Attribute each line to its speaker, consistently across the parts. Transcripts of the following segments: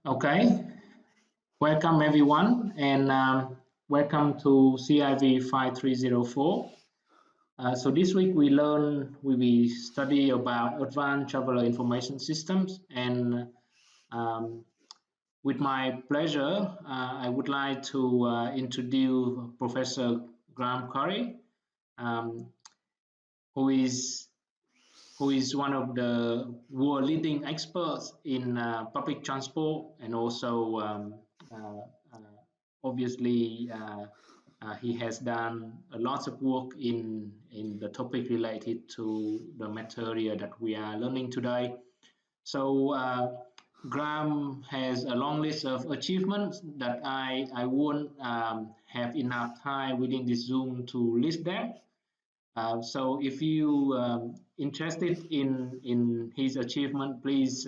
Speaker 1: Okay, welcome everyone, and welcome to CIV 5304. So this week we will study about advanced traveler information systems, and um, with my pleasure, I would like to introduce Professor Graham Curry, um, who is who is one of the world leading experts in public transport and also uh, uh, obviously he has done a lot of work in the topic related to the material that we are learning today. So Graham has a long list of achievements that I won't have enough time within this Zoom to list them. So if you interested in his achievement, please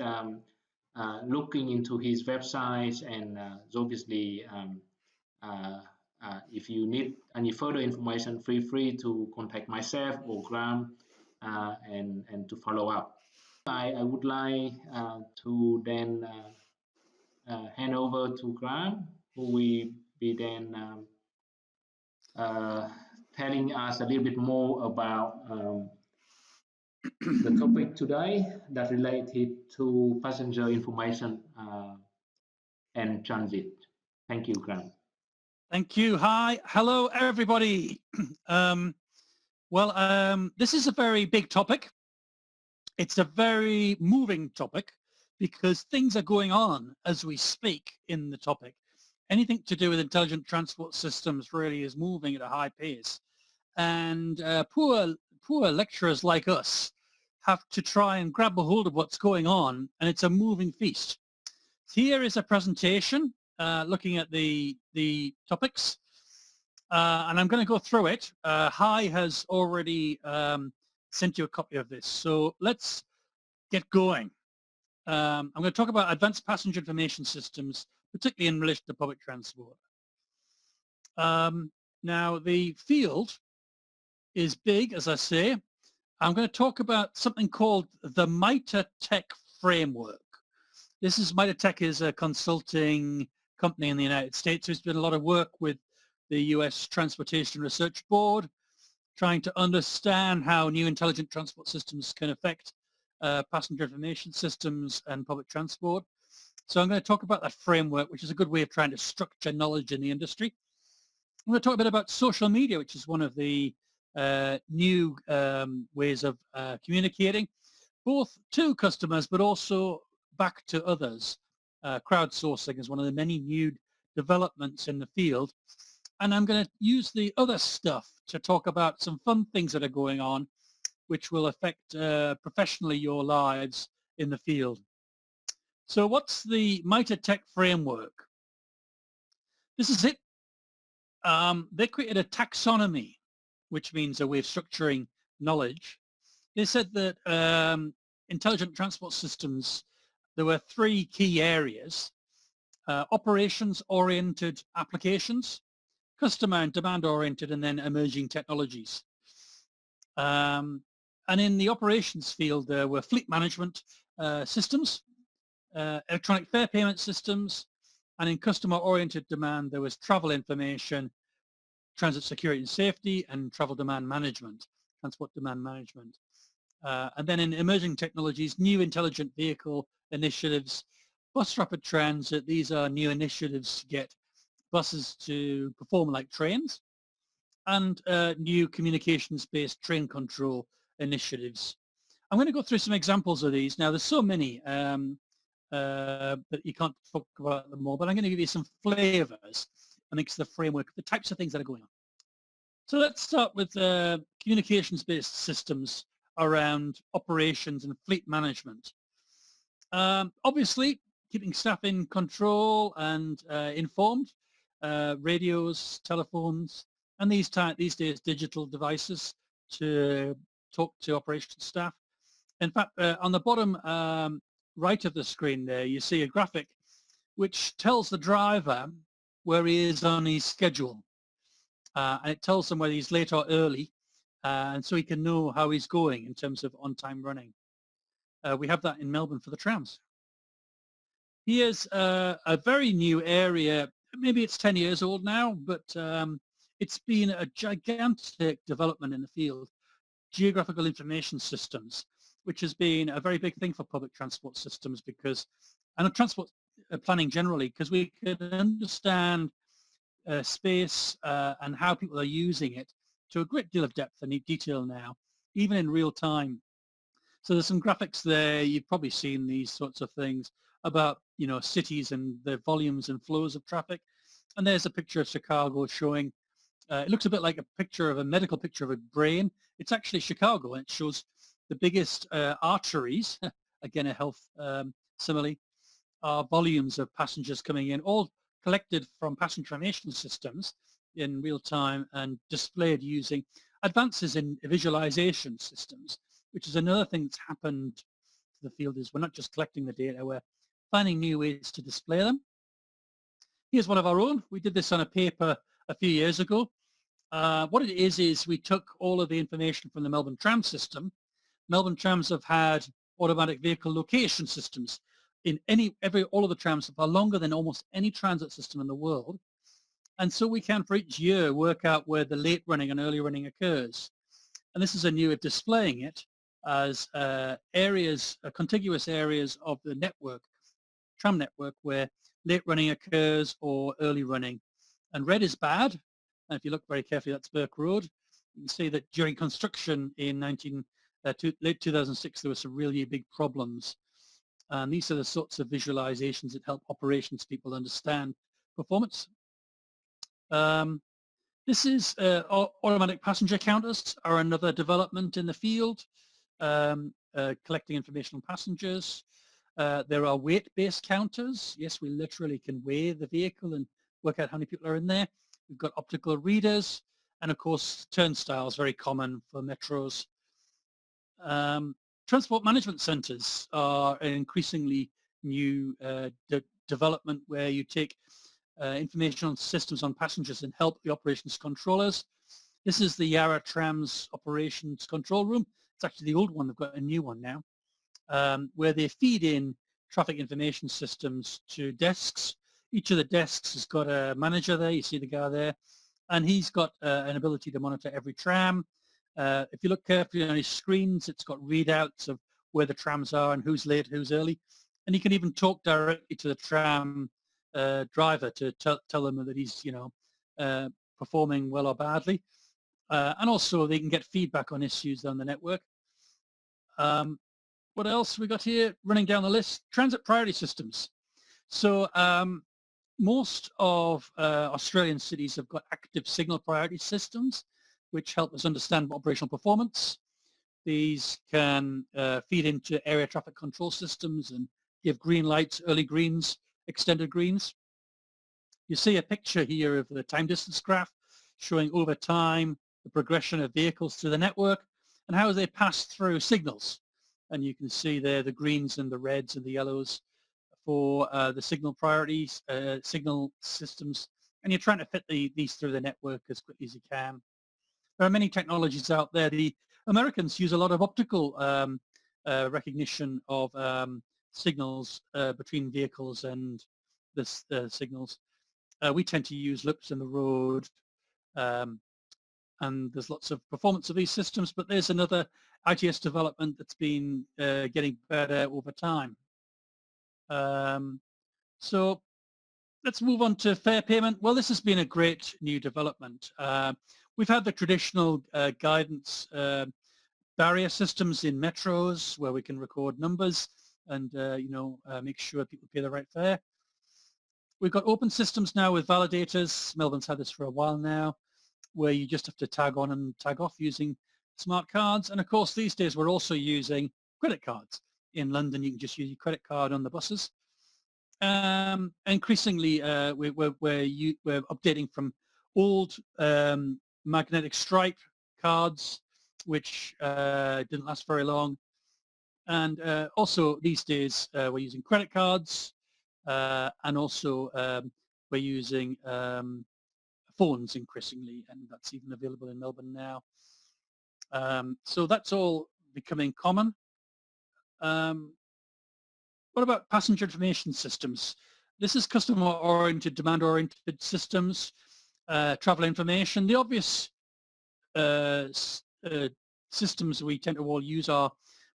Speaker 1: looking into his website and obviously uh, if you need any further information, feel free to contact myself or Graham and to follow up. I would like to then hand over to Graham, who will be then uh, telling us a little bit more about the topic today that related to passenger information and transit. Thank you, Graham.
Speaker 2: Thank you. Hi. Hello, everybody. This is a very big topic. It's a very moving topic because things are going on as we speak in the topic. Anything to do with intelligent transport systems really is moving at a high pace. And poor lecturers like us have to try and grab a hold of what's going on, and it's a moving feast. Here is a presentation looking at the topics, and I'm going to go through it. Hi has already sent you a copy of this, so let's get going. I'm going to talk about advanced passenger information systems, particularly in relation to public transport. Now, the field is big, as I say. I'm going to talk about something called the MITRE Tech framework. MITRE is a consulting company in the United States who's done a lot of work with the US Transportation Research Board, trying to understand how new intelligent transport systems can affect passenger information systems and public transport. So I'm going to talk about that framework, which is a good way of trying to structure knowledge in the industry. I'm going to talk a bit about social media, which is one of the new ways of communicating, both to customers, but also back to others. Crowdsourcing is one of the many new developments in the field. And I'm going to use the other stuff to talk about some fun things that are going on, which will affect professionally your lives in the field. So what's the MITRE Tech framework? This is it. They created a taxonomy, which means a way of structuring knowledge. They said that intelligent transport systems, there were three key areas: operations-oriented applications, customer and demand-oriented, and then emerging technologies. And in the operations field, there were fleet management systems, electronic fare payment systems, and in customer-oriented demand, there was travel information, transit security and safety, and travel demand management, transport demand management. And then in emerging technologies, new intelligent vehicle initiatives, bus rapid transit. These are new initiatives to get buses to perform like trains, and new communications-based train control initiatives. I'm going to go through some examples of these. Now, there's so many that you can't talk about them all, but I'm going to give you some flavors amongst the framework, the types of things that are going on. So let's start with communications-based systems around operations and fleet management. Obviously, keeping staff in control and informed, radios, telephones, and these days digital devices to talk to operations staff. In fact, on the bottom right of the screen there, you see a graphic which tells the driver where he is on his schedule. And it tells him whether he's late or early, and so he can know how he's going in terms of on-time running. We have that in Melbourne for the trams. Here's a very new area. Maybe it's 10 years old now, but it's been a gigantic development in the field. Geographical information systems, which has been a very big thing for public transport systems because, and transport planning generally, because we can understand space and how people are using it to a great deal of depth and detail now, even in real time. So there's some graphics there. You've probably seen these sorts of things about, cities and the volumes and flows of traffic. And there's a picture of Chicago showing, it looks a bit like a picture of a medical picture of a brain. It's actually Chicago, and it shows the biggest arteries, again, a health simile, are volumes of passengers coming in, all collected from passenger information systems in real time and displayed using advances in visualization systems, which is another thing that's happened to the field. Is we're not just collecting the data, we're finding new ways to display them. Here's one of our own. We did this on a paper a few years ago. What it is we took all of the information from the Melbourne Tram system. Melbourne Trams have had automatic vehicle location systems in all of the trams for longer than almost any transit system in the world. And so we can, for each year, work out where the late running and early running occurs. And this is a new way of displaying it as contiguous areas of the network, tram network, where late running occurs or early running. And red is bad. And if you look very carefully, that's Burke Road. You can see that during construction in late 2006, there were some really big problems. And these are the sorts of visualizations that help operations people understand performance. This is automatic passenger counters are another development in the field, collecting information on passengers. There are weight-based counters. Yes, we literally can weigh the vehicle and work out how many people are in there. We've got optical readers, and of course, turnstiles, very common for metros. Transport management centers are an increasingly new development where you take information on systems on passengers and help the operations controllers. This is the Yara Trams operations control room. It's actually the old one. They've got a new one now, where they feed in traffic information systems to desks. Each of the desks has got a manager there. You see the guy there. And he's got an ability to monitor every tram. If you look carefully on his screens, it's got readouts of where the trams are and who's late, who's early. And you can even talk directly to the tram driver to tell them that he's, performing well or badly. And also they can get feedback on issues on the network. What else we got here? Running down the list, transit priority systems. So most of Australian cities have got active signal priority systems, which help us understand operational performance. These can feed into area traffic control systems and give green lights, early greens, extended greens. You see a picture here of the time distance graph showing over time the progression of vehicles through the network and how they pass through signals. And you can see there the greens and the reds and the yellows for the signal priorities, signal systems, and you're trying to fit these through the network as quickly as you can. There are many technologies out there. The Americans use a lot of optical recognition of signals between vehicles and the signals. We tend to use loops in the road, and there's lots of performance of these systems, but there's another ITS development that's been getting better over time. So let's move on to fare payment. Well, this has been a great new development. We've had the traditional guidance barrier systems in metros where we can record numbers and make sure people pay the right fare. We've got open systems now with validators. Melbourne's had this for a while now, where you just have to tag on and tag off using smart cards. And of course, these days we're also using credit cards. In London, you can just use your credit card on the buses. Increasingly, we're updating from old magnetic stripe cards, which didn't last very long. And also these days, we're using credit cards, and also we're using phones increasingly, and that's even available in Melbourne now. So that's all becoming common. What about passenger information systems? This is customer-oriented, demand-oriented systems, travel information. The obvious uh, uh, systems we tend to all use are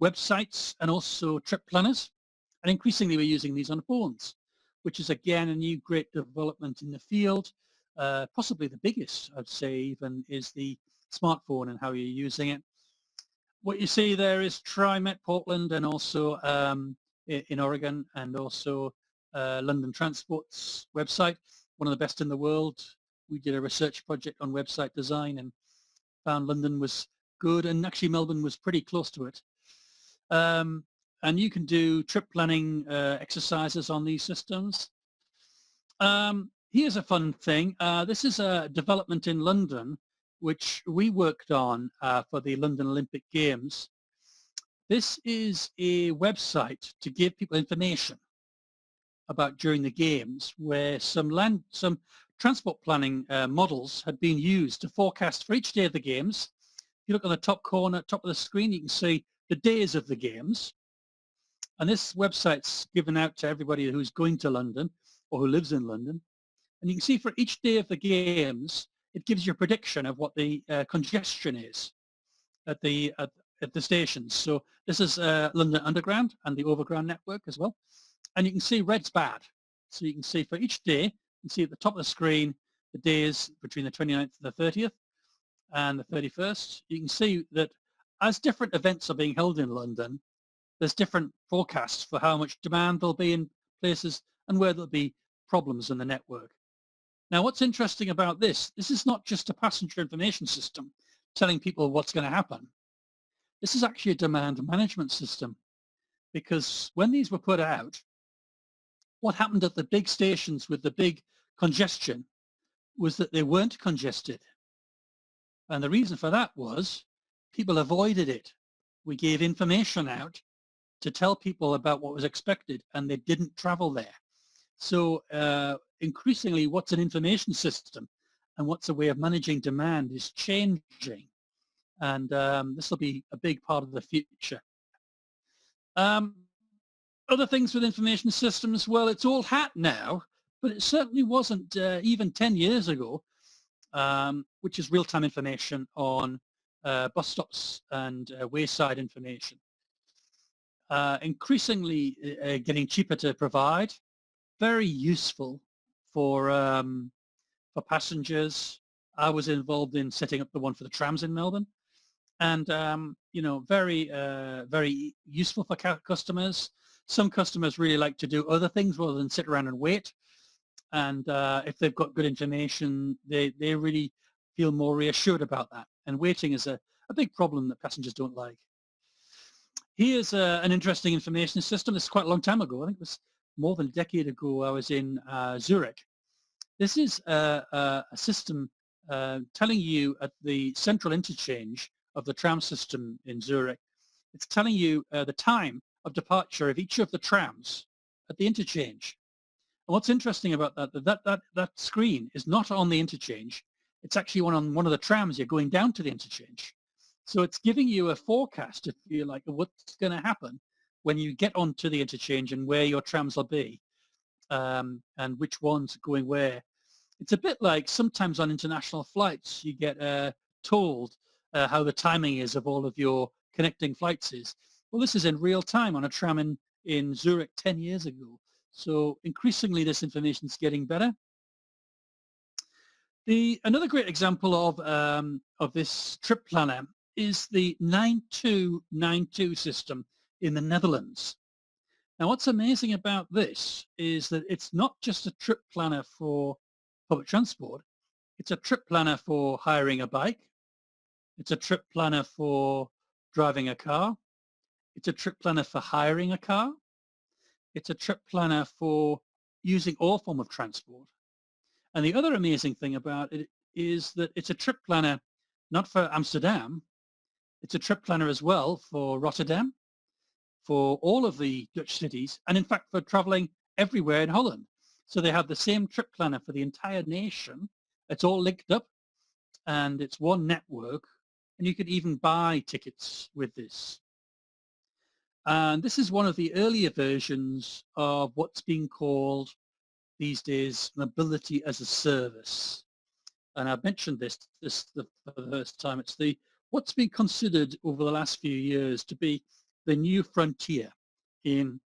Speaker 2: websites and also trip planners. And increasingly we're using these on phones, which is again a new great development in the field. Possibly the biggest, I'd say, even is the smartphone and how you're using it. What you see there is TriMet Portland and also in Oregon, and also London Transport's website, one of the best in the world. We did a research project on website design and found London was good, and actually Melbourne was pretty close to it. And you can do trip planning exercises on these systems. Here's a fun thing. This is a development in London which we worked on for the London Olympic Games. This is a website to give people information about during the games, where some transport planning models had been used to forecast for each day of the games. If you look on the top corner, top of the screen, you can see the days of the games. And this website's given out to everybody who's going to London or who lives in London. And you can see for each day of the games, it gives you a prediction of what the congestion is at the stations. So this is London Underground and the Overground network as well. And you can see red's bad. So you can see for each day, you can see at the top of the screen, the days between the 29th and the 30th and the 31st. You can see that as different events are being held in London, there's different forecasts for how much demand there'll be in places and where there'll be problems in the network. Now, what's interesting about this is not just a passenger information system telling people what's going to happen. This is actually a demand management system, because when these were put out, what happened at the big stations with the big congestion was that they weren't congested. And the reason for that was people avoided it. We gave information out to tell people about what was expected, and they didn't travel there. So increasingly, what's an information system and what's a way of managing demand is changing. And this will be a big part of the future. Other things with information systems, well, it's all hat now, but it certainly wasn't even 10 years ago, which is real-time information on bus stops and wayside information. Increasingly getting cheaper to provide, very useful for passengers. I was involved in setting up the one for the trams in Melbourne, and very very useful for customers. Some customers really like to do other things rather than sit around and wait, and if they've got good information, they really feel more reassured about that. And waiting is a big problem that passengers don't like. Here's an interesting information system. This is quite a long time ago. I think it was more than a decade ago. I was in Zurich. This is a system telling you at the central interchange of the tram system in Zurich. It's telling you the time of departure of each of the trams at the interchange. And what's interesting about that screen is not on the interchange. It's actually on one of the trams you're going down to the interchange. So it's giving you a forecast, if you like, of what's going to happen when you get onto the interchange and where your trams will be, and which ones are going where. It's a bit like sometimes on international flights, you get told how the timing is of all of your connecting flights is. Well, this is in real time on a tram in Zurich 10 years ago. So increasingly, this information is getting better. Another great example of this trip planner is the 9292 system in the Netherlands. Now, what's amazing about this is that it's not just a trip planner for public transport. It's a trip planner for hiring a bike. It's a trip planner for driving a car. It's a trip planner for hiring a car. It's a trip planner for using all form of transport. And the other amazing thing about it is that it's a trip planner not for Amsterdam. It's a trip planner as well for Rotterdam, for all of the Dutch cities, and in fact for traveling everywhere in Holland. So they have the same trip planner for the entire nation. It's all linked up, and it's one network, and you could even buy tickets with this. And this is one of the earlier versions of what's being called these days mobility as a service. And I've mentioned this for the first time. It's what's been considered over the last few years to be the new frontier in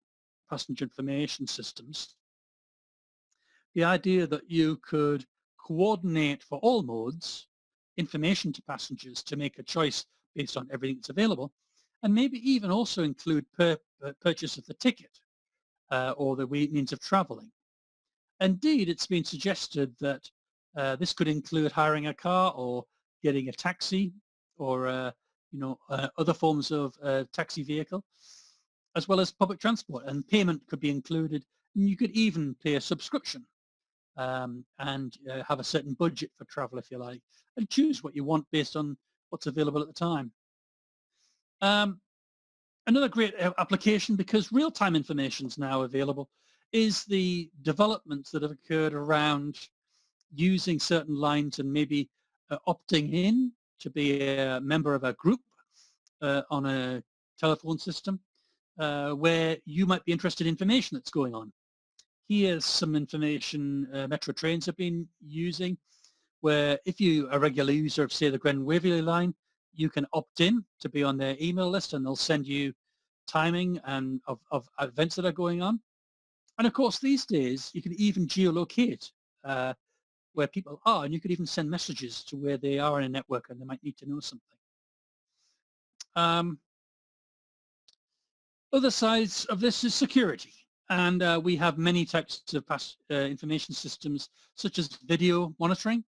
Speaker 2: passenger information systems. The idea that you could coordinate for all modes information to passengers to make a choice based on everything that's available, and maybe even also include purchase of the ticket or the means of traveling. Indeed, it's been suggested that this could include hiring a car or getting a taxi or other forms of taxi vehicle, as well as public transport, and payment could be included. And you could even pay a subscription and have a certain budget for travel, if you like, and choose what you want based on what's available at the time. Another great application, because real-time information is now available, is the developments that have occurred around using certain lines and maybe opting in to be a member of a group on a telephone system where you might be interested in information that's going on. Here's some information Metro Trains have been using, where if you are a regular user of, say, the Gren Waverley line, you can opt in to be on their email list, and they'll send you timing and of events that are going on. And of course, these days, you can even geolocate where people are, and you could even send messages to where they are in a network and they might need to know something. Other sides of this is security. And we have many types of information systems, such as video monitoring,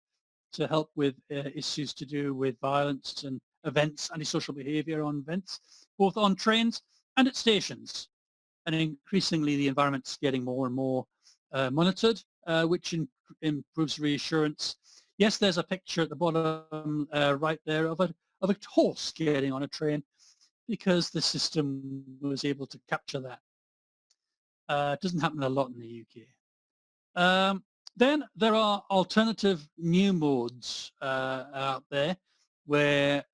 Speaker 2: to help with issues to do with violence and events, antisocial behavior on events, both on trains and at stations. And increasingly, the environment's getting more and more monitored, which improves reassurance. Yes, there's a picture at the bottom right there of a horse getting on a train, because the system was able to capture that. It doesn't happen a lot in the UK. Then there are alternative new modes out there where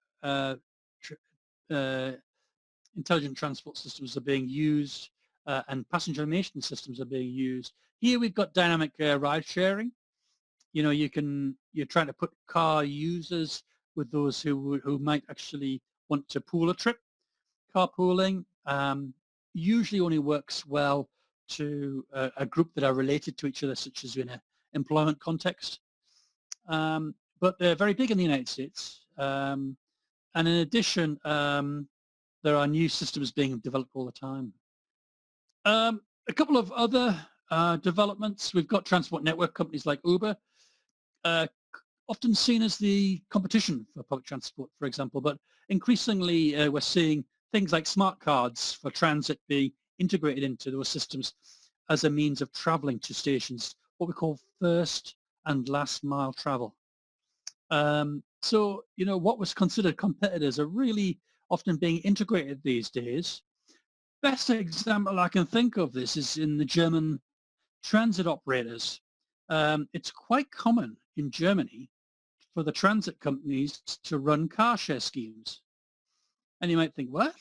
Speaker 2: intelligent transport systems are being used and passenger information systems are being used. Here we've got dynamic ride sharing. You know, you're trying to put car users with those who might actually want to pool a trip. Carpooling usually only works well to a group that are related to each other, such as in an employment context. But they're very big in the United States. And in addition, there are new systems being developed all the time. A couple of other developments. We've got transport network companies like Uber, often seen as the competition for public transport, for example, but increasingly we're seeing things like smart cards for transit be integrated into those systems as a means of traveling to stations, what we call first and last mile travel. So, you know, what was considered competitors are really often being integrated these days. Best example I can think of this is in the German transit operators. It's quite common in Germany for the transit companies to run car share schemes. And you might think, what?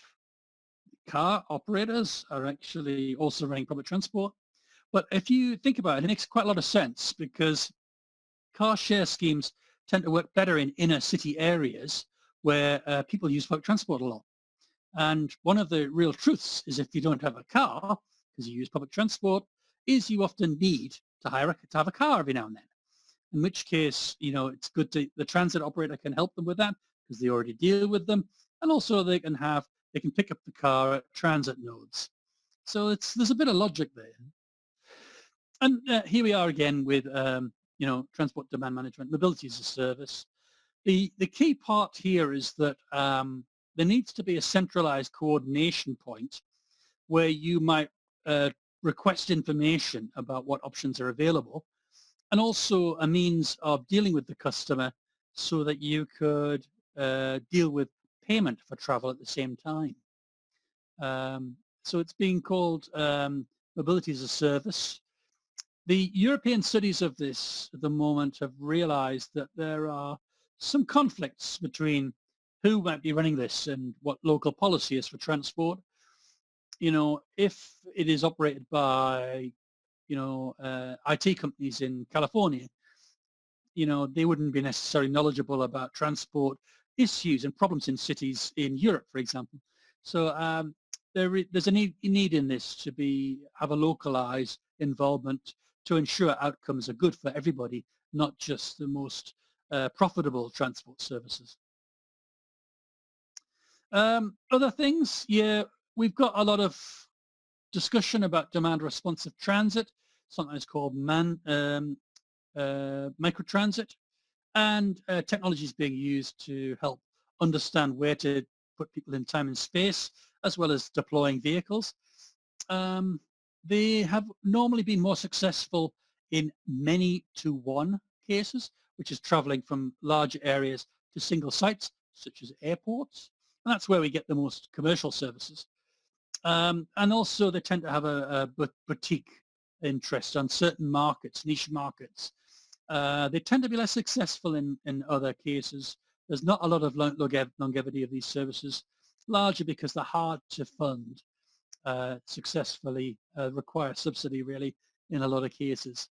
Speaker 2: Car operators are actually also running public transport. But if you think about it, it makes quite a lot of sense, because car share schemes tend to work better in inner city areas where people use public transport a lot. And one of the real truths is, if you don't have a car because you use public transport, is you often need to have a car every now and then. In which case, you know, it's good to, the transit operator can help them with that because they already deal with them. And also they can pick up the car at transit nodes. So there's a bit of logic there. And here we are again with, you know, transport demand management, mobility as a service. The key part here is that there needs to be a centralized coordination point where you might request information about what options are available, and also a means of dealing with the customer so that you could deal with payment for travel at the same time. So it's being called mobility as a service. The European studies of this at the moment have realized that there are some conflicts between who might be running this and what local policy is for transport. if it is operated by, IT companies in California, they wouldn't be necessarily knowledgeable about transport issues and problems in cities in Europe, for example. So there's a need in this to have a localized involvement to ensure outcomes are good for everybody, not just the most profitable transport services. Other things, yeah, we've got a lot of discussion about demand responsive transit, sometimes called microtransit, and technology is being used to help understand where to put people in time and space, as well as deploying vehicles. They have normally been more successful in many-to-one cases, which is traveling from large areas to single sites, such as airports. And that's where we get the most commercial services. And also they tend to have a boutique interest on certain markets, niche markets. They tend to be less successful in other cases. There's not a lot of longevity of these services, largely because they're hard to fund successfully, require subsidy really in a lot of cases.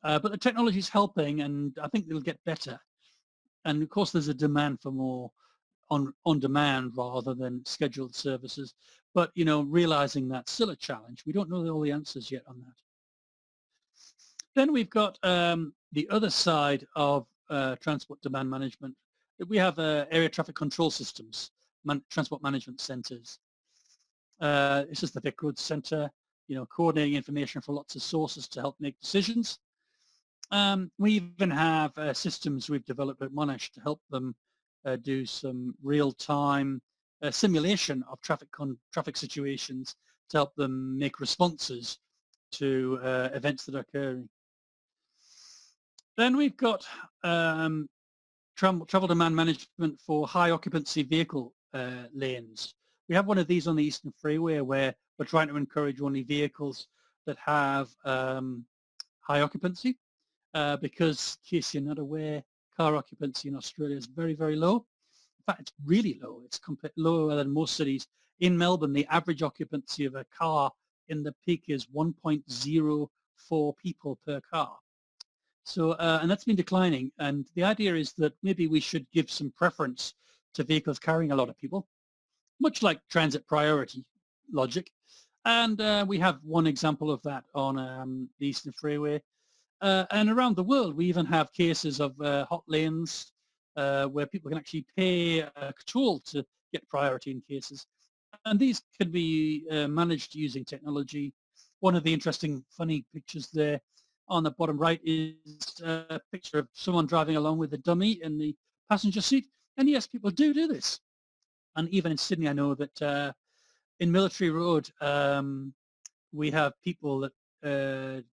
Speaker 2: But the technology is helping, and I think it'll get better. And of course, there's a demand for more on demand rather than scheduled services. But realizing that's still a challenge. We don't know all the answers yet on that. Then we've got the other side of transport demand management. We have area traffic control systems, transport management centers. This is the Vic Road Center, coordinating information from lots of sources to help make decisions. We even have systems we've developed at Monash to help them do some real-time simulation of traffic situations to help them make responses to events that are occurring. Then we've got travel demand management for high occupancy vehicle lanes. We have one of these on the Eastern Freeway where we're trying to encourage only vehicles that have high occupancy because, in case you're not aware, car occupancy in Australia is very, very low. In fact, it's really low. It's lower than most cities. In Melbourne, the average occupancy of a car in the peak is 1.04 people per car. So, and that's been declining. And the idea is that maybe we should give some preference to vehicles carrying a lot of people, much like transit priority logic. And we have one example of that on the Eastern Freeway. And around the world, we even have cases of hot lanes where people can actually pay a toll to get priority in cases. And these can be managed using technology. One of the interesting, funny pictures there on the bottom right is a picture of someone driving along with a dummy in the passenger seat. And yes, people do this. And even in Sydney, I know that in Military Road, we have people that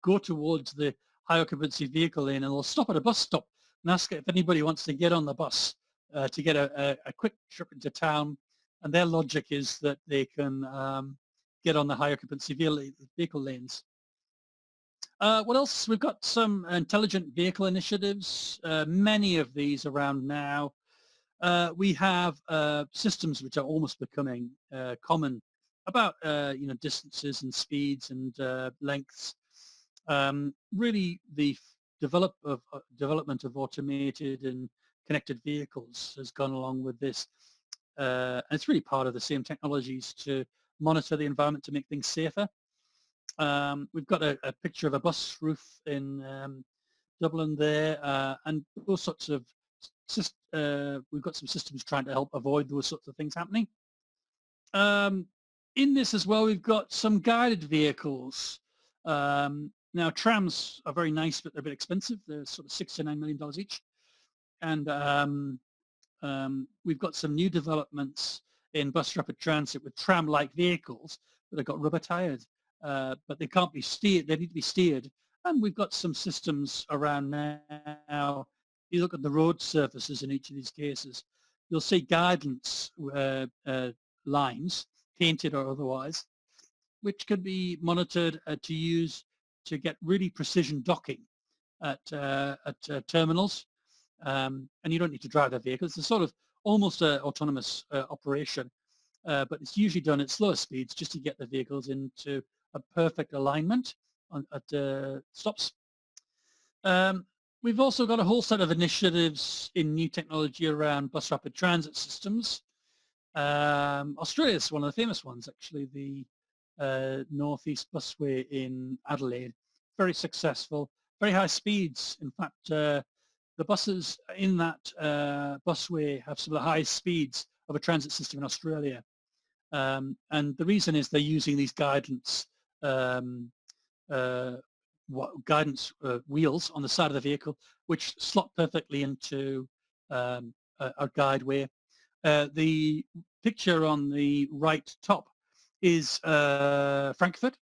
Speaker 2: go towards the high occupancy vehicle lane and they'll stop at a bus stop and ask if anybody wants to get on the bus to get a quick trip into town. And their logic is that they can get on the high occupancy vehicle lanes. What else? We've got some intelligent vehicle initiatives, many of these around now. We have systems which are almost becoming common about distances and speeds and lengths. Really, the development of automated and connected vehicles has gone along with this. And it's really part of the same technologies to monitor the environment to make things safer. We've got a picture of a bus roof in Dublin there, and those sorts of we've got some systems trying to help avoid those sorts of things happening. In this as well, we've got some guided vehicles. Now, trams are very nice, but they're a bit expensive. They're sort of $6 to $9 million each. And we've got some new developments in bus rapid transit with tram-like vehicles that have got rubber tires, but they can't be steered. They need to be steered. And we've got some systems around now. You look at the road surfaces in each of these cases, you'll see guidance lines, painted or otherwise, which can be monitored to use to get really precision docking at terminals. And you don't need to drive the vehicles. It's sort of almost an autonomous operation. but it's usually done at slower speeds just to get the vehicles into a perfect alignment at stops. We've also got a whole set of initiatives in new technology around bus rapid transit systems. Australia is one of the famous ones, actually, the Northeast Busway in Adelaide. Very successful, very high speeds. In fact, the buses in that busway have some of the highest speeds of a transit system in Australia. And the reason is they're using these guidance wheels on the side of the vehicle, which slot perfectly into a guideway. The picture on the right top is Frankfurt,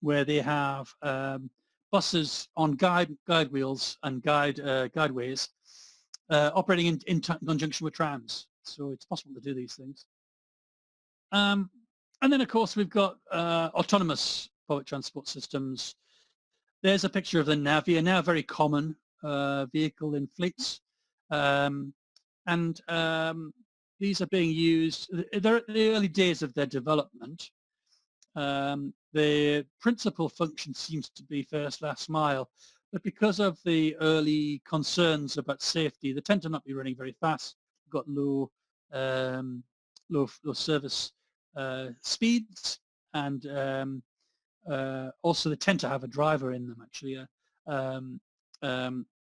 Speaker 2: where they have buses on guide wheels and guideways operating in conjunction with trams. So it's possible to do these things. And then, of course, we've got autonomous public transport systems. There's a picture of the Navia, now a very common vehicle in fleets. These are being used. They're at the early days of their development. The principal function seems to be first last mile, but because of the early concerns about safety, they tend to not be running very fast. We've got low service speeds, and also they tend to have a driver in them, actually,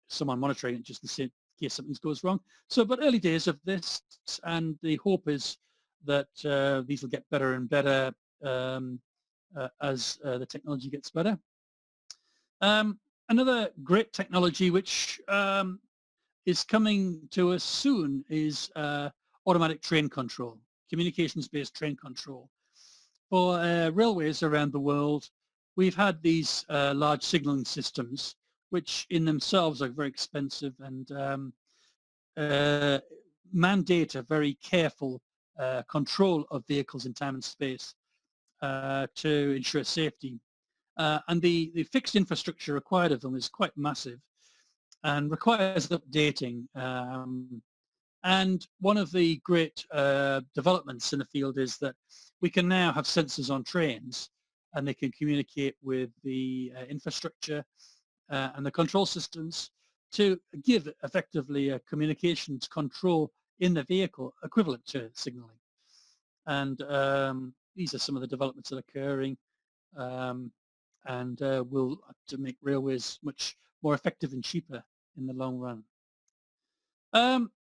Speaker 2: someone monitoring it just in case something goes wrong. So, but early days of this, and the hope is that these will get better and better as the technology gets better. Another great technology which is coming to us soon is automatic train control, communications-based train control. For railways around the world, we've had these large signaling systems, which in themselves are very expensive and mandate a very careful control of vehicles in time and space to ensure safety. And the fixed infrastructure required of them is quite massive and requires updating. And one of the great developments in the field is that we can now have sensors on trains, and they can communicate with the infrastructure and the control systems to give effectively a communications control in the vehicle equivalent to signaling. And these are some of the developments that are occurring, and will to make railways much more effective and cheaper in the long run.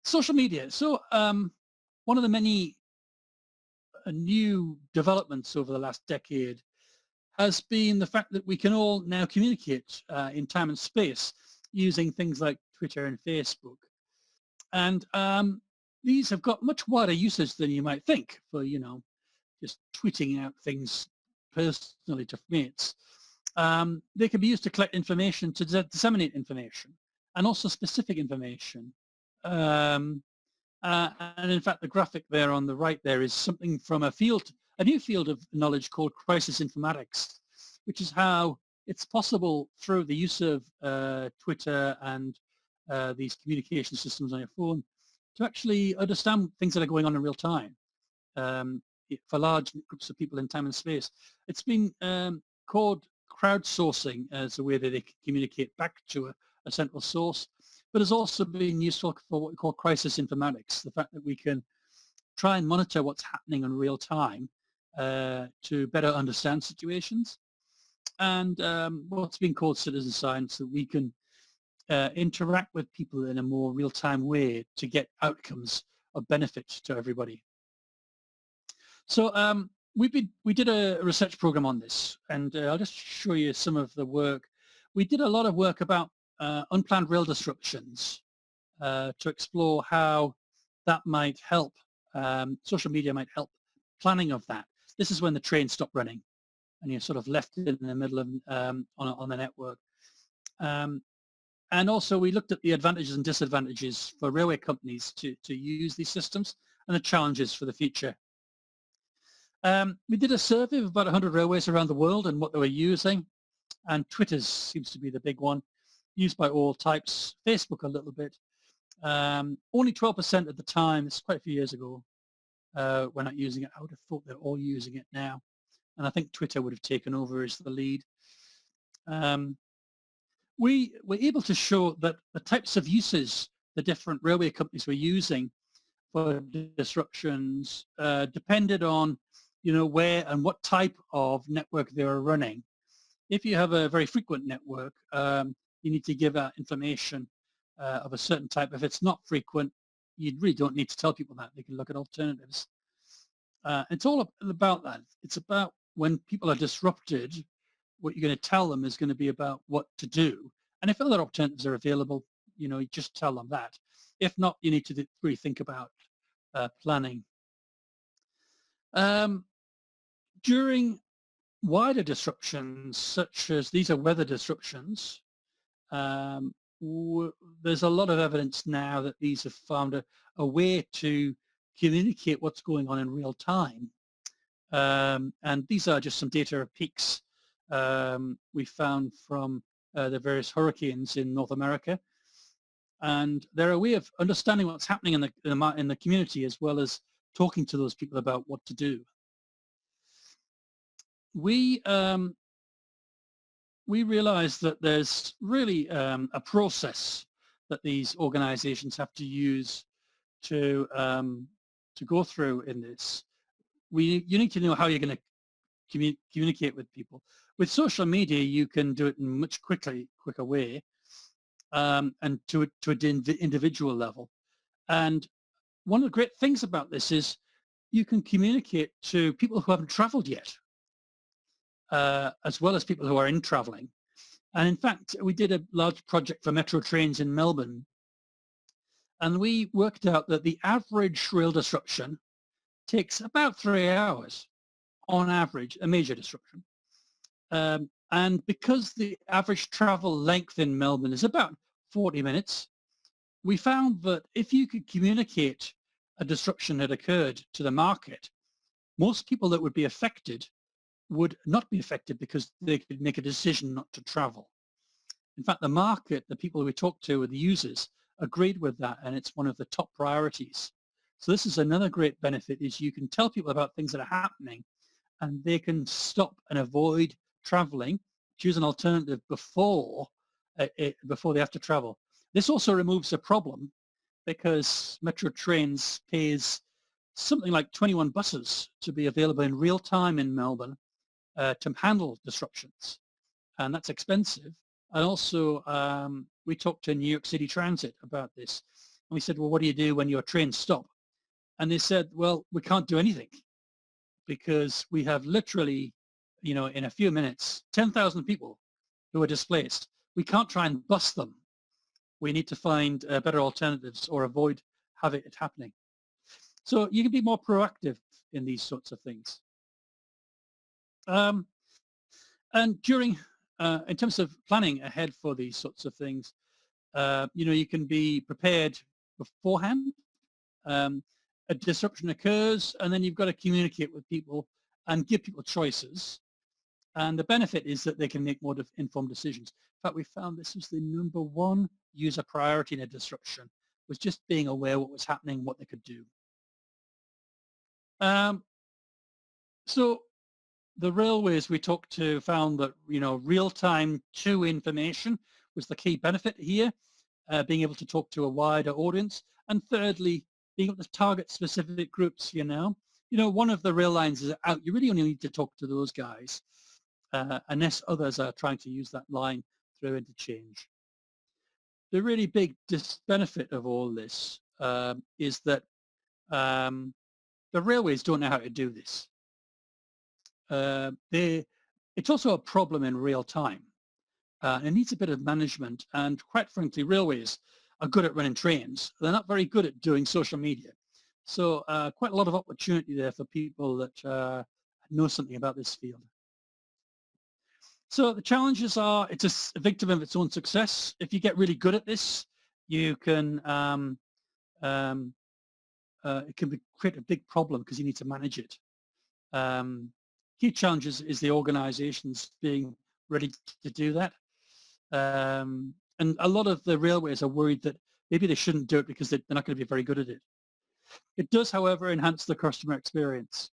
Speaker 2: Social media. So one of the many new developments over the last decade has been the fact that we can all now communicate in time and space using things like Twitter and Facebook. And these have got much wider usage than you might think for, just tweeting out things personally to mates. They can be used to collect information, to disseminate information, and also specific information. And in fact, the graphic there on the right there is something from a new field of knowledge called crisis informatics, which is how it's possible through the use of Twitter and these communication systems on your phone to actually understand things that are going on in real time for large groups of people in time and space. It's been called crowdsourcing as a way that they can communicate back to a central source, but has also been useful for what we call crisis informatics, the fact that we can try and monitor what's happening in real time to better understand situations, and what's been called citizen science, that we can interact with people in a more real-time way to get outcomes of benefit to everybody. So we did a research program on this, and I'll just show you some of the work. We did a lot of work about unplanned rail disruptions to explore how that might help, social media might help planning of that. This is when the train stopped running and you're sort of left in the middle of on the network. And also we looked at the advantages and disadvantages for railway companies to use these systems and the challenges for the future. We did a survey of about 100 railways around the world and what they were using, and Twitter seems to be the big one, used by all types, Facebook a little bit. Only 12% at the time, it's quite a few years ago, were not using it. I would have thought they're all using it now. And I think Twitter would have taken over as the lead. We were able to show that the types of uses the different railway companies were using for disruptions depended on, where and what type of network they were running. If you have a very frequent network, you need to give out information of a certain type. If it's not frequent, you really don't need to tell people that. They can look at alternatives. It's all about that. It's about when people are disrupted, what you're going to tell them is going to be about what to do. And if other alternatives are available, you just tell them that. If not, you need to really think about planning. During wider disruptions, such as these are weather disruptions, there's a lot of evidence now that these have found a way to communicate what's going on in real time. And these are just some data peaks we found from the various hurricanes in North America. And they're a way of understanding what's happening in the community, as well as talking to those people about what to do. We realize that there's really a process that these organizations have to use to go through in this. You need to know how you're going to communicate with people. With social media, you can do it in a much quicker way, and to an individual level. And one of the great things about this is you can communicate to people who haven't traveled yet, as well as people who are in traveling. And in fact, we did a large project for Metro Trains in Melbourne, and we worked out that the average rail disruption takes about 3 hours on average, a major disruption. And because the average travel length in Melbourne is about 40 minutes, we found that if you could communicate a disruption that occurred to the market, most people that would be affected would not be affected because they could make a decision not to travel. In fact, the market, the people we talked to, the users, agreed with that, and it's one of the top priorities. So this is another great benefit, is you can tell people about things that are happening, and they can stop and avoid traveling, choose an alternative before they have to travel. This also removes a problem, because Metro Trains pays something like 21 buses to be available in real time in Melbourne to handle disruptions, and that's expensive. And also, we talked to New York City Transit about this, and we said, well, what do you do when your trains stop? And they said, well, we can't do anything, because we have literally, in a few minutes, 10,000 people who are displaced. We can't try and bus them. We need to find better alternatives or avoid having it happening. So you can be more proactive in these sorts of things. And during, in terms of planning ahead for these sorts of things, you can be prepared beforehand. A disruption occurs, and then you've got to communicate with people and give people choices. And the benefit is that they can make more informed decisions. In fact, we found this was the #1 user priority in a disruption, was just being aware what was happening, what they could do. So the railways we talked to found that, real-time to information was the key benefit here, being able to talk to a wider audience. And thirdly, being able to target specific groups, one of the rail lines is out. You really only need to talk to those guys, unless others are trying to use that line through interchange. The really big benefit of all this is that the railways don't know how to do this. It's also a problem in real time. It needs a bit of management, and quite frankly, railways are good at running trains. They're not very good at doing social media. So quite a lot of opportunity there for people that know something about this field. So the challenges are, it's a victim of its own success. If you get really good at this, you can, it can create a big problem because you need to manage it. Key challenges is the organizations being ready to do that. And a lot of the railways are worried that maybe they shouldn't do it because they're not going to be very good at it. It does, however, enhance the customer experience.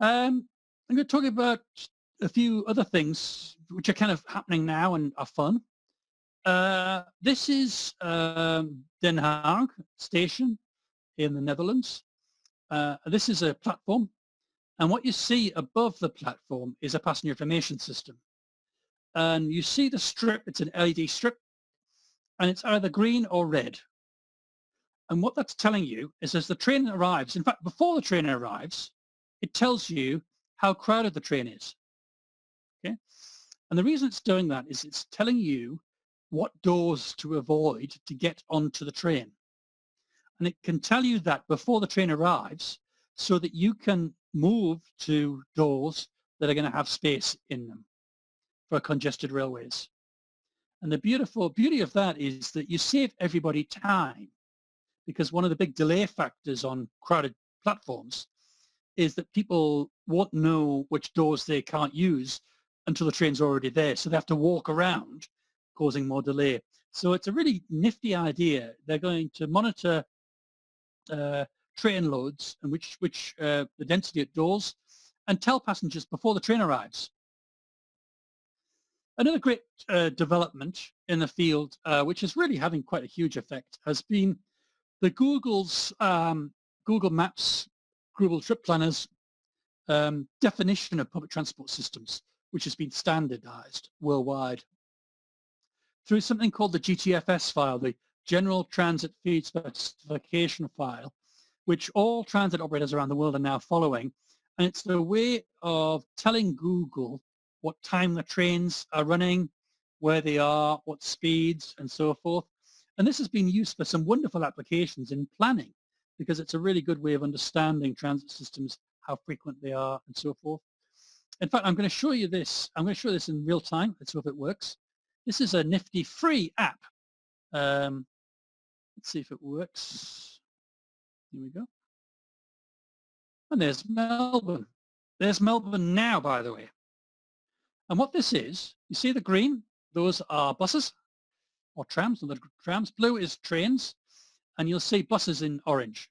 Speaker 2: I'm going to talk about a few other things which are kind of happening now and are fun. This is Den Haag station in the Netherlands. This is a platform, and what you see above the platform is a passenger information system. And you see the strip, it's an LED strip, and it's either green or red. And what that's telling you is as the train arrives, in fact, before the train arrives, it tells you how crowded the train is. Okay? And the reason it's doing that is it's telling you what doors to avoid to get onto the train. And it can tell you that before the train arrives so that you can move to doors that are going to have space in them for congested railways. And the beauty of that is that you save everybody time, because one of the big delay factors on crowded platforms is that people won't know which doors they can't use until the train's already there. So they have to walk around, causing more delay. So it's a really nifty idea. They're going to monitor train loads and which the density at doors, and tell passengers before the train arrives. Another great development in the field, which is really having quite a huge effect, has been the Google's Google Maps, Google Trip Planners definition of public transport systems, which has been standardized worldwide through something called the GTFS file, the General Transit Feed Specification file, which all transit operators around the world are now following. And it's the way of telling Google what time the trains are running, where they are, what speeds, and so forth. And this has been used for some wonderful applications in planning, because it's a really good way of understanding transit systems, how frequent they are, and so forth. In fact, I'm going to show you this. I'm going to show this in real time. Let's see if it works. This is a nifty free app. Let's see if it works. Here we go. And there's Melbourne. There's Melbourne now, by the way. And what this is, you see the green? Those are buses or trams. And the trams. Blue is trains. And you'll see buses in orange.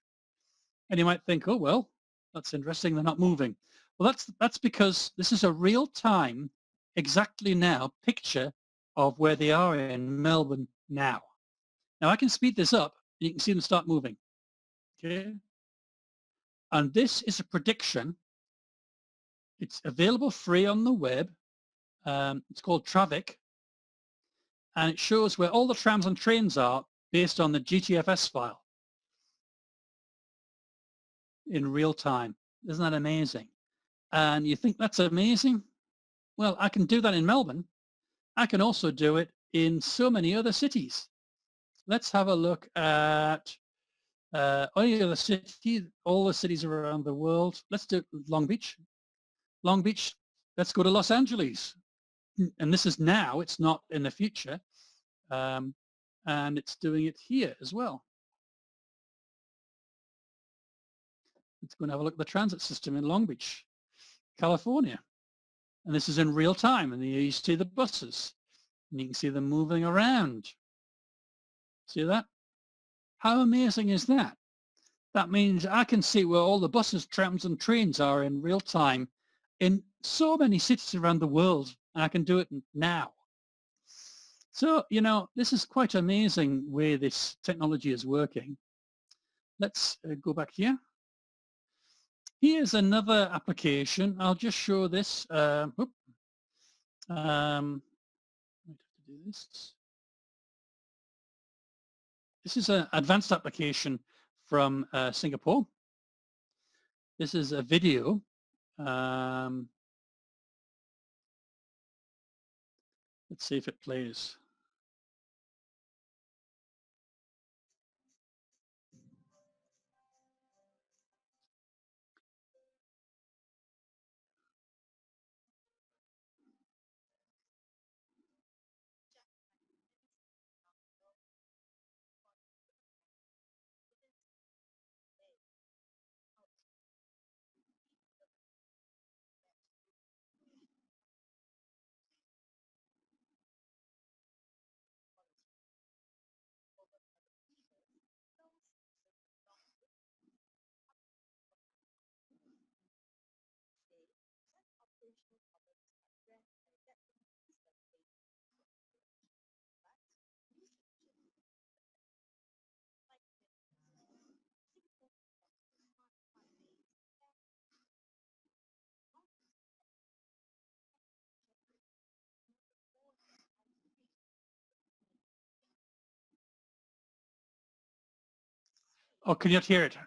Speaker 2: And you might think, oh, well, that's interesting. They're not moving. Well, that's because this is a real-time, exactly now, picture of where they are in Melbourne now. Now, I can speed this up, and you can see them start moving. Okay? And this is a prediction. It's available free on the web. It's called Traffic. And it shows where all the trams and trains are based on the GTFS file in real time. Isn't that amazing? And you think that's amazing? Well, I can do that in Melbourne. I can also do it in so many other cities. Let's have a look at any other city, all the cities around the world. Let's do Long Beach. Long Beach, let's go to Los Angeles. And this is now, it's not in the future. And it's doing it here as well. Let's go and have a look at the transit system in Long Beach, California. And this is in real time. And here you see the buses. And you can see them moving around. See that? How amazing is that? That means I can see where all the buses, trams, and trains are in real time in so many cities around the world. And I can do it now. So, you know, this is quite amazing way this technology is working. Let's go back here. Here's another application. I'll just show this. I might have to do this. This is an advanced application from Singapore. This is a video. Let's see if it plays. Oh, can you not hear it?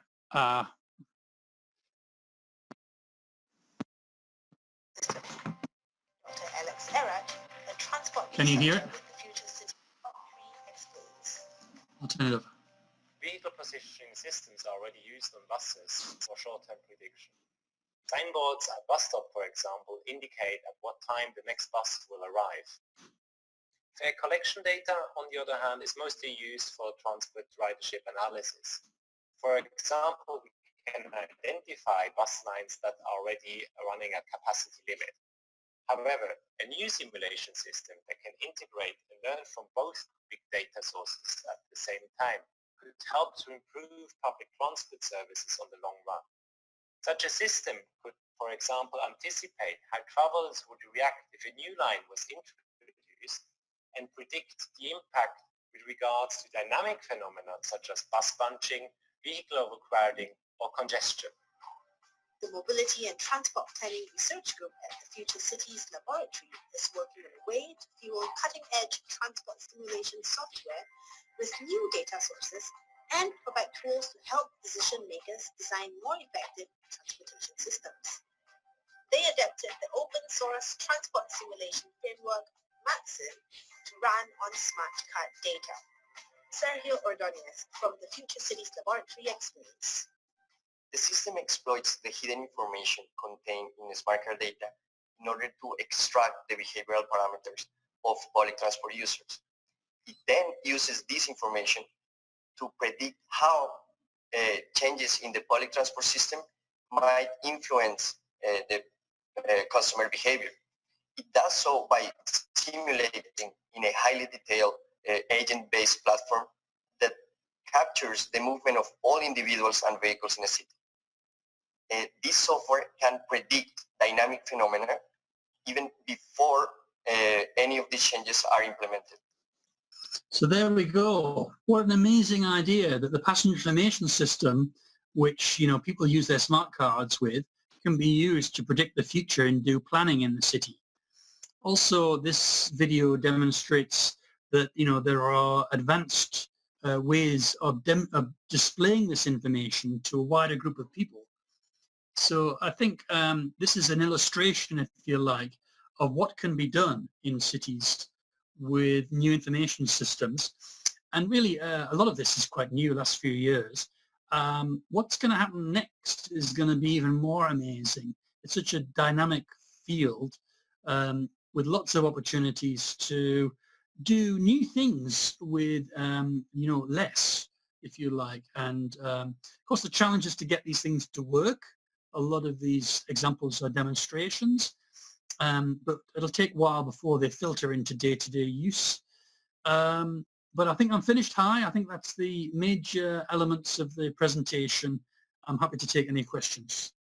Speaker 2: Can you hear it? I'll turn it up.
Speaker 3: Vehicle positioning systems are already used on buses for short-term prediction. Signboards at bus stop, for example, indicate at what time the next bus will arrive. Fare collection data, on the other hand, is mostly used for transport ridership analysis. For example, we can identify bus lines that are already running at capacity limit. However, a new simulation system that can integrate and learn from both big data sources at the same time could help to improve public transport services on the long run. Such a system could, for example, anticipate how travelers would react if a new line was introduced and predict the impact with regards to dynamic phenomena such as bus bunching, vehicle overcrowding, or congestion.
Speaker 4: The Mobility and Transport Planning Research Group at the Future Cities Laboratory is working on a way to fuel cutting-edge transport simulation software with new data sources and provide tools to help decision-makers design more effective transportation systems. They adapted the open-source transport simulation framework Maxim to run on smart card data. Sergio Ordóñez from the Future Cities Laboratory explains.
Speaker 5: The system exploits the hidden information contained in smart card data in order to extract the behavioral parameters of public transport users. It then uses this information to predict how changes in the public transport system might influence the customer behavior. It does so by simulating in a highly detailed agent-based platform that captures the movement of all individuals and vehicles in a city. This software can predict dynamic phenomena even before any of these changes are implemented.
Speaker 2: So there we go. What an amazing idea that the passenger information system, which people use their smart cards with, can be used to predict the future and do planning in the city. Also, this video demonstrates that there are advanced ways of displaying this information to a wider group of people. So I think this is an illustration, if you like, of what can be done in cities with new information systems. And really, a lot of this is quite new, the last few years. What's going to happen next is going to be even more amazing. It's such a dynamic field with lots of opportunities to do new things with, less, if you like. And of course, the challenge is to get these things to work. A lot of these examples are demonstrations, but it'll take a while before they filter into day-to-day use. But I think I'm finished. Hi, I think that's the major elements of the presentation. I'm happy to take any questions.